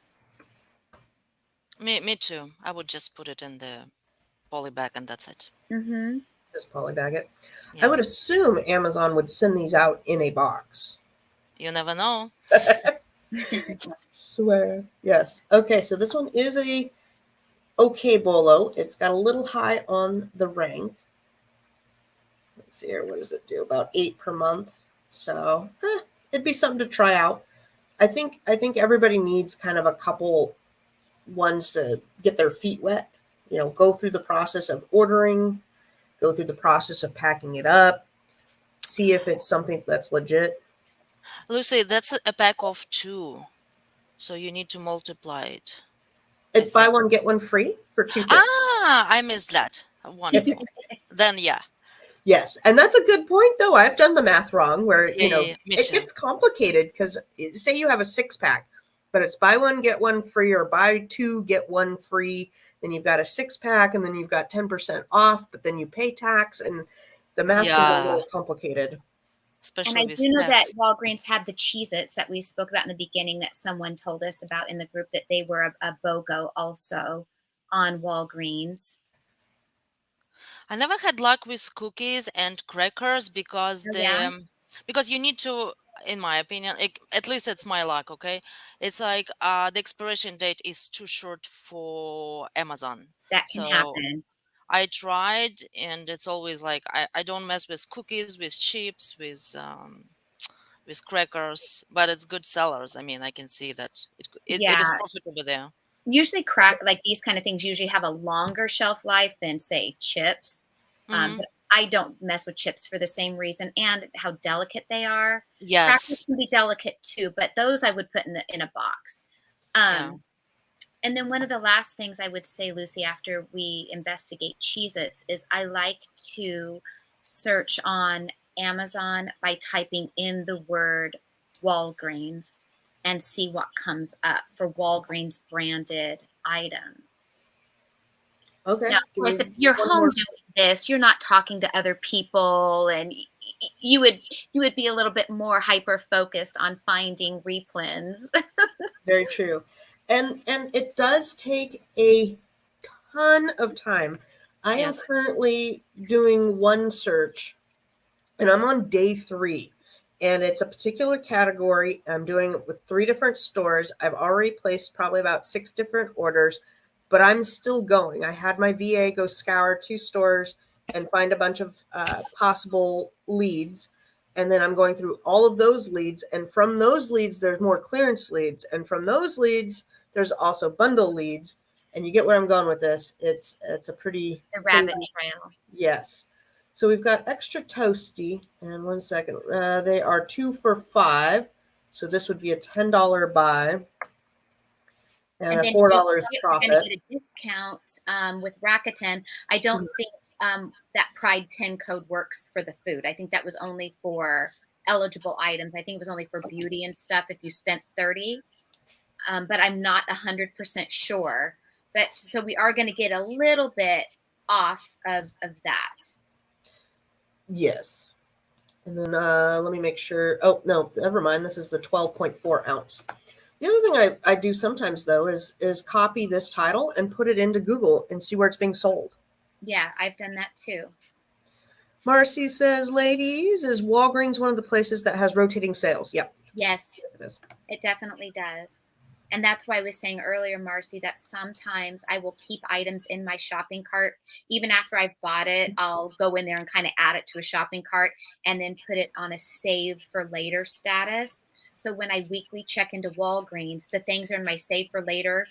Me too. I would just put it in the poly bag and that's it. Mm-hmm. Just polybag it. I Yeah. would assume Amazon would send these out in a box. You never know. Swear. Yes. Okay, so this one is a okay bolo. It's got a little high on the rank. Let's see here. What does it do? About 8 per month. So it'd be something to try out. I think everybody needs kind of a couple ones to get their feet wet. Go through the process of ordering, go through the process of packing it up, see if it's something that's legit. Lucy, that's a pack of 2. So you need to multiply it, I It's buy think. one get one free for 250. Ah, I missed that. Wonderful. Then yeah. Yes, and that's a good point though. I've done the math wrong where, Yeah. Me it too. gets complicated because say you have a 6-pack, but it's buy one get one free or buy 2 get one free, then you've got a 6-pack and then you've got 10% off, but then you pay tax and the math can get a Yeah. little complicated. And I Especially do with know that tax. Walgreens had the Cheez-Its that we spoke about in the beginning that someone told us about in the group that they were a BOGO also on Walgreens. I never had luck with cookies and crackers because Oh, yeah? because you need to, in my opinion, at least it's my luck. Okay, it's like the expiration date is too short for Amazon. That can So happen. I tried, and it's always like I don't mess with cookies, with chips, with crackers, but it's good sellers. I mean, I can see that it is Yeah. profitable there. Usually like these kind of things usually have a longer shelf life than, say, chips. Hmm. But I don't mess with chips for the same reason and how delicate they are. Crackers Yes. can be delicate too, but those I would put in a box. Yeah. And then one of the last things I would say, Lucy, after we investigate Cheez-Its, is I like to search on Amazon by typing in the word Walgreens and see what comes up for Walgreens branded items. Okay, Now, of give course, me if you're one home more. doing this, you're not talking to other people, and you would be a little bit more hyper focused on finding replens. Very true. And it does take a ton of time. I am Yes. currently doing one search and I'm on day 3. And it's a particular category. I'm doing it with 3 different stores. I've already placed probably about 6 different orders, but I'm still going. I had my VA go scour 2 stores and find a bunch of possible leads. And then I'm going through all of those leads. And from those leads, there's more clearance leads. And from those leads, there's also bundle leads. And you get where I'm going with this. It's a pretty The crazy, rabbit trail. yes. So we've got extra toasty, and one second, they are 2 for $5. So this would be a $10 buy and And a then don't $4 forget you're going to profit. get a discount with Rakuten. I don't think that Pride 10 code works for the food. I think that was only for eligible items. I think it was only for beauty and stuff if you spent 30, but I'm not 100% sure. But so we are going to get a little bit off of that. Yes. And then let me make sure. Oh, no, never mind. This is the 12.4 ounce. The other thing I do sometimes, though, is copy this title and put it into Google and see where it's being sold. Yeah, I've done that too. Marcy says, ladies, is Walgreens one of the places that has rotating sales? Yep. Yes, Yes, it is. it definitely does. And that's why I was saying earlier, Marcy, that sometimes I will keep items in my shopping cart. Even after I've bought it, I'll go in there and kind of add it to a shopping cart and then put it on a save for later status. So when I weekly check into Walgreens, the things are in my save for later,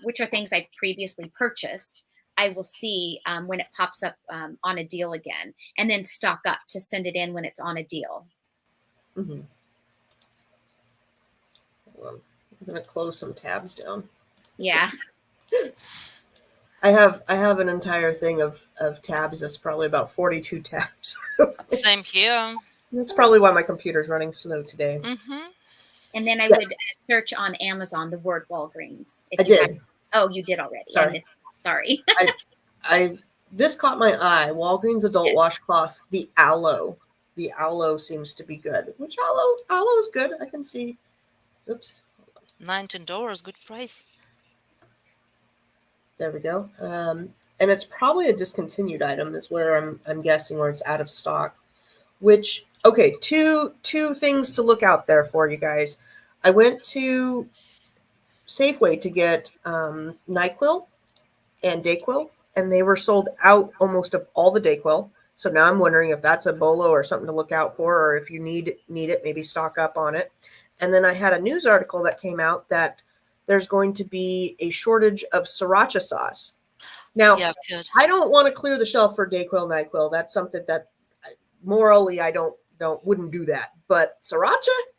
which are things I've previously purchased. I will see when it pops up on a deal again, and then stock up to send it in when it's on a deal. Hmm. Well, I'm gonna close some tabs down. Yeah. I have an entire thing of tabs that's probably about 42 tabs. Same here. That's probably why my computer's running slow today. Mm-hmm. And then I Yes, would search on Amazon the word Walgreens I if you had. did. Oh, you did already. I Sorry. missed. Sorry. I I this caught my eye. Walgreens adult washcloths, the aloe. The aloe seems to be good. Which aloe? Aloe is good. I can see. Oops. $19, good price. There we go. And it's probably a discontinued item, is where I'm guessing, where it's out of stock. Which, okay, two things to look out there for you guys. I went to Safeway to get Nyquil and Dayquil, and they were sold out almost of all the Dayquil. So now I'm wondering if that's a bolo or something to look out for, or if you need it, maybe stock up on it. And then I had a news article that came out that there's going to be a shortage of sriracha sauce. Now, Yeah, good. I don't want to clear the shelf for Dayquil, Nyquil. That's something that morally I don't wouldn't do that. But sriracha,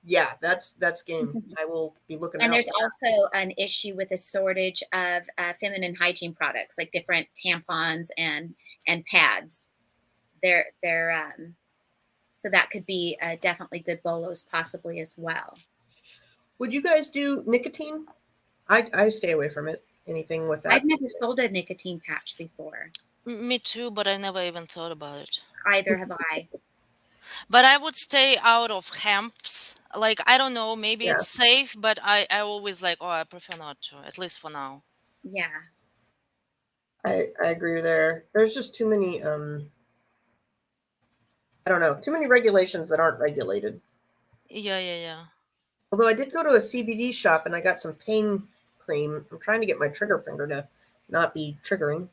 yeah, that's game. I will be looking And out there's for that. also an issue with a shortage of feminine hygiene products, like different tampons and pads. They're so that could be definitely good bolos possibly as well. Would you guys do nicotine? I stay away from it. Anything with I've that. never sold a nicotine patch before. Me too, but I never even thought about it. Either have I. But I would stay out of hemps. Like, I don't know, maybe Yeah, it's safe, but I always like, oh, I prefer not to, at least for now. Yeah. I agree there. There's just too many I don't know, too many regulations that aren't regulated. Yeah, yeah, yeah. Although I did go to a CBD shop and I got some pain cream. I'm trying to get my trigger finger to not be triggering.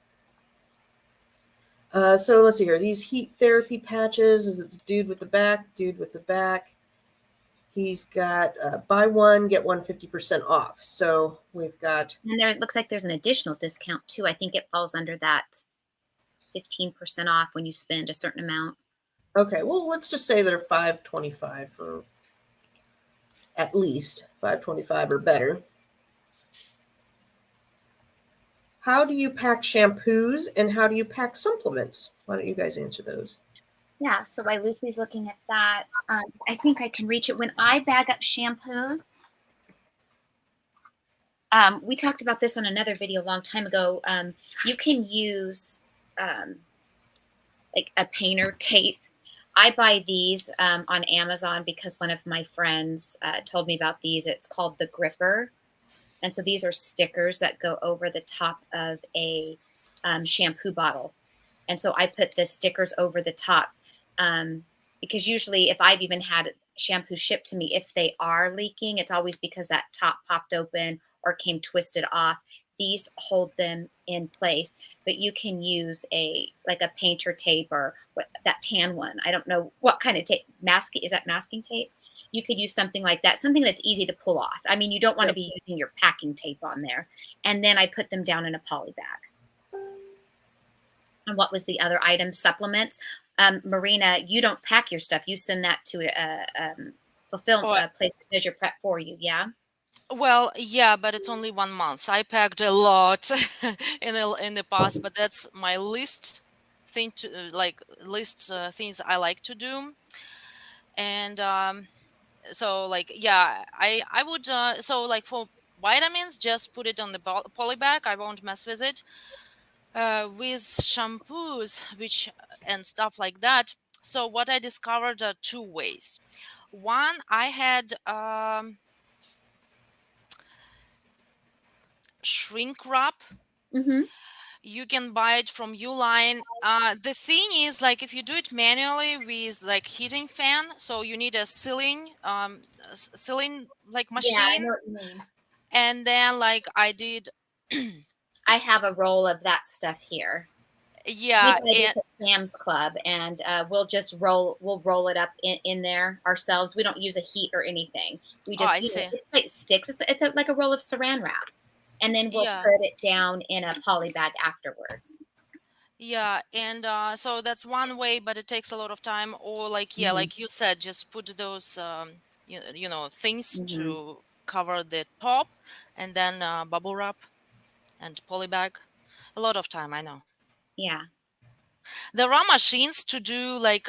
So let's see here. These heat therapy patches. Is it the dude with the back? Dude with the back. He's got buy one get one 50% off. So we've got And there it looks like there's an additional discount too. I think it falls under that 15% off when you spend a certain amount. okay. Well, let's just say they're 525 for at least 525 or better. How do you pack shampoos and how do you pack supplements? Why don't you guys answer those? Yeah, so while Lucy's looking at that, I think I can reach it. When I bag up shampoos, we talked about this on another video a long time ago. You can use um, like a painter tape. I buy these on Amazon because one of my friends told me about these. It's called the Gripper. And so these are stickers that go over the top of a shampoo bottle. And so I put the stickers over the top because usually, if I've even had shampoo shipped to me, if they are leaking, it's always because that top popped open or came twisted off. These hold them in place, but you can use a like a painter tape or that tan one. I don't know what kind of tape. Masking, is that masking tape? You could use something like that, something that's easy to pull off. I mean, you don't want to Yep. be using your packing tape on there. And then I put them down in a poly bag. And what was the other item? Supplements. Marina, you don't pack your stuff. You send that to a fulfill Oh, a place that does your prep for you. Yeah. well, yeah, but it's only 1 month. I packed a lot in the past, but that's my least thing to like least things I like to do. And so like yeah, I would so like for vitamins, just put it on the poly bag. I won't mess with it. With shampoos, which and stuff like that. So what I discovered are two ways. One, I had shrink wrap. Mm-hmm. You can buy it from Uline. The thing is, like, if you do it manually with like heating fan, so you need a sealing like Yeah, I machine. know what you mean. And then like I did I have a roll of that stuff here. We yeah, buy these and at Sam's Club, and we'll roll it up in there ourselves. We don't use a heat or anything. We oh, I just, see. it's like sticks. Like a roll of Saran wrap, and then we'll Yeah. put it down in a poly bag afterwards. Yeah, and so that's one way, but it takes a lot of time. Or like, yeah, Hmm. like you said, just put those you know, things Hmm. to cover the top, and then bubble wrap and poly bag. A lot of time, I know. Yeah. There are machines to do like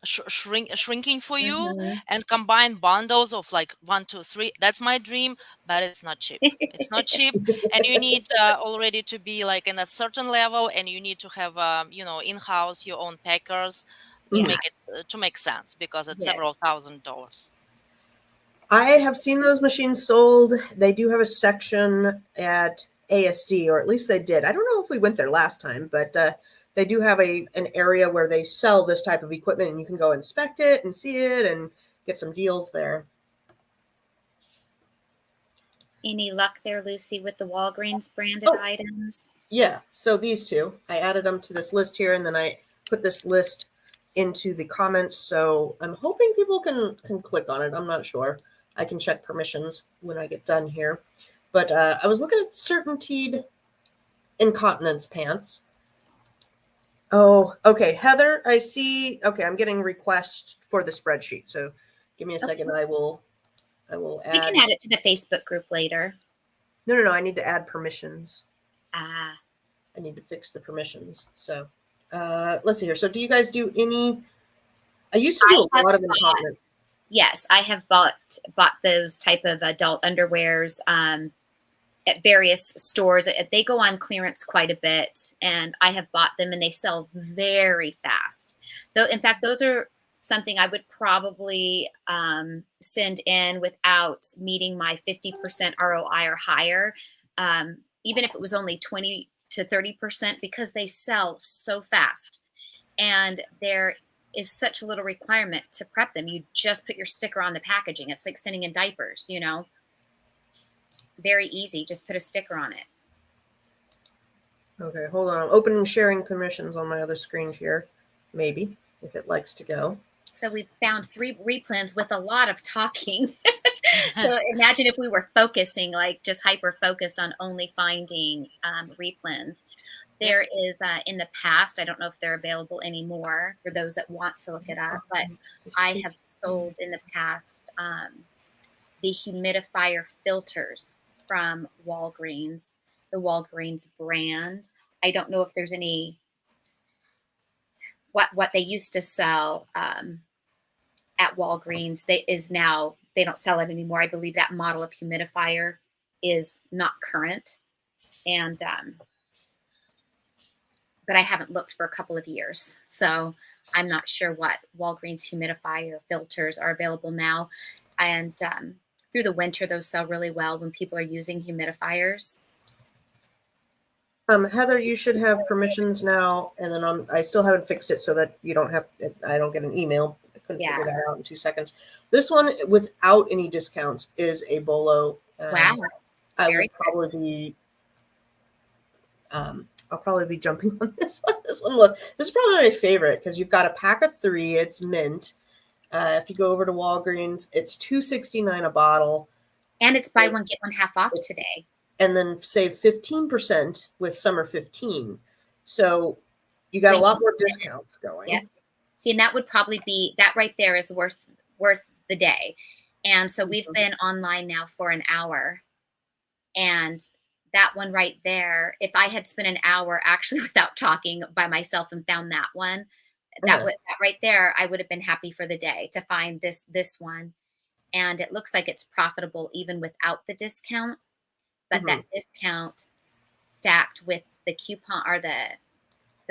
shrinking for you Hmm. and combine bundles of like one, two, three. That's my dream, but it's not cheap. It's not cheap, and you need already to be like in a certain level, and you need to have you know, in house your own packers to Yeah. Mhm. make it to make sense, because it's Yes. several $1,000s. I have seen those machines sold. They do have a section at ASD, or at least they did. I don't know if we went there last time, but they do have an area where they sell this type of equipment, and you can go inspect it and see it and get some deals there. Any luck there, Lucy, with the Walgreens branded Oh, items? yeah. So these two, I added them to this list here, and then I put this list into the comments. So I'm hoping people can click on it. I'm not sure. I can check permissions when I get done here. But I was looking at Certainteed incontinence pants. Oh, okay. Heather, I see. Okay, I'm getting requests for the spreadsheet. So give me a Okay. second. I will We can add. add it to the Facebook group later. No. I need to add permissions. Ah. I need to fix the permissions. So let's see here. So do you guys do any? I used to I do a have lot of bought, incontinence. yes, I have bought those type of adult underwears at various stores. They go on clearance quite a bit, and I have bought them, and they sell very fast. Though, in fact, those are something I would probably send in without meeting my 50% ROI or higher, even if it was only 20 to 30%, because they sell so fast, and there is such a little requirement to prep them. You just put your sticker on the packaging. It's like sending in diapers, very easy. Just put a sticker on it. Okay, hold on. I'm opening sharing permissions on my other screen here. Maybe if it likes to go. So we've found 3 replens with a lot of talking. So imagine if we were focusing, like just hyper focused on only finding replens. Yep. There is in the past, I don't know if they're available anymore for those that want to look it up, but I have sold in the past the humidifier filters from Walgreens, the Walgreens brand. I don't know if there's any what they used to sell at Walgreens. They don't sell it anymore. I believe that model of humidifier is not current, and but I haven't looked for a couple of years, so I'm not sure what Walgreens humidifier filters are available now. And through the winter, those sell really well when people are using humidifiers. Heather, you should have permissions now, and then I still haven't fixed it so that you don't have. I don't get an email. I couldn't Yeah. figure that out in 2 seconds. This one, without any discounts, is a bolo, Wow. and I will Very good. probably be. I'll probably be jumping on this one. This is probably my favorite because you've got a pack of 3. It's mint. If you go over to Walgreens, it's $2.69 a bottle, And it's buy one, get one half off today. and then save 15% with Summer 15. So you got So a lot you more spend it. discounts Yep. going. See, and that would probably be that right there is worth the day. And so we've been online now for an hour, and that one right there, if I had spent an hour actually without talking by myself and found that one, that right there, I would have been happy for the day to find this one. And it looks like it's profitable even without the discount, but Mhm. that discount stacked with the coupon or the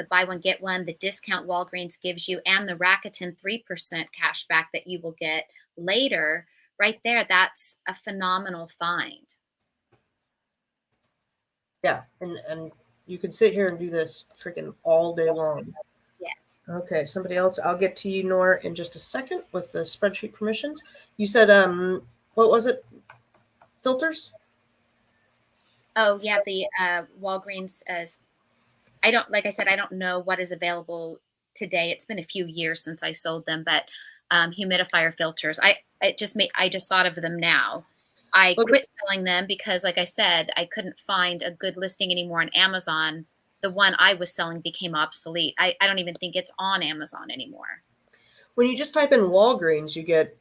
buy one get one, the discount Walgreens gives you, and the Rakuten 3% cash back that you will get later, right there, that's a phenomenal find. Yeah, and you can sit here and do this freaking all day long. Yes. Okay, somebody else. I'll get to you, Nora, in just a second with the spreadsheet permissions. You said, what was it? filters? Oh yeah, the Walgreens. I don't like I said I don't know what is available today. It's been a few years since I sold them, but humidifier filters. I just thought of them now. I Okay. quit selling them because, like I said, I couldn't find a good listing anymore on Amazon. The one I was selling became obsolete. I don't even think it's on Amazon anymore. When you just type in Walgreens, you get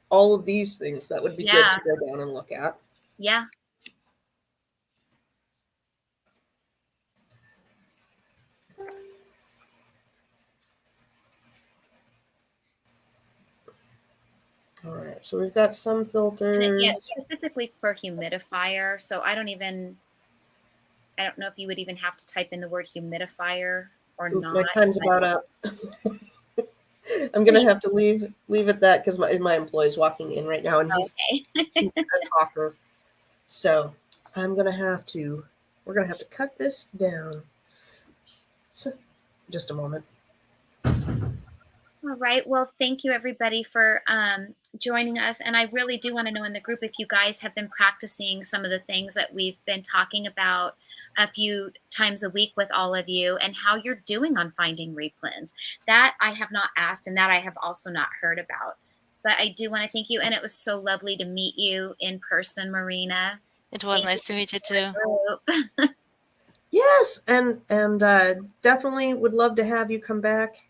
all of these things that would be good Yeah, to go down and look at. yeah. All right, so we've got some And yeah, filters. specifically for humidifier. So I don't know if you would even have to type in the word humidifier or Oop, not. my time's But about up. I'm what do gonna have to leave at that because my employee's walking in right now, and okay. he's a talker. So I'm gonna have to. We're gonna have to cut this down. So, just a moment. All right. Well, thank you everybody for joining us. And I really do want to know in the group if you guys have been practicing some of the things that we've been talking about a few times a week with all of you and how you're doing on finding replens. That I have not asked and that I have also not heard about. But I do want to thank you. And it was so lovely to meet you in person, Marina. It was Thank you nice to meet you too. for the group. Yes, and definitely would love to have you come back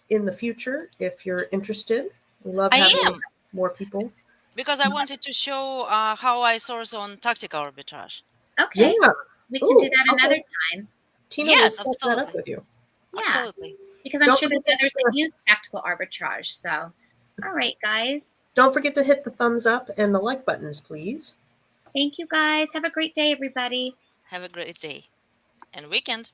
in the future if you're interested. We love I having am, more people. because I wanted to show how I source on tactical arbitrage. Yeah. Okay. We can do Ooh, that okay. another time. Tina will Yes, set that up absolutely. with you. Yeah. Absolutely. Because I'm Don't sure forget there's to others that use tactical arbitrage. So, all right, guys. don't forget to hit the thumbs up and the like buttons, please. Thank you, guys. Have a great day, everybody. Have a great day and weekend.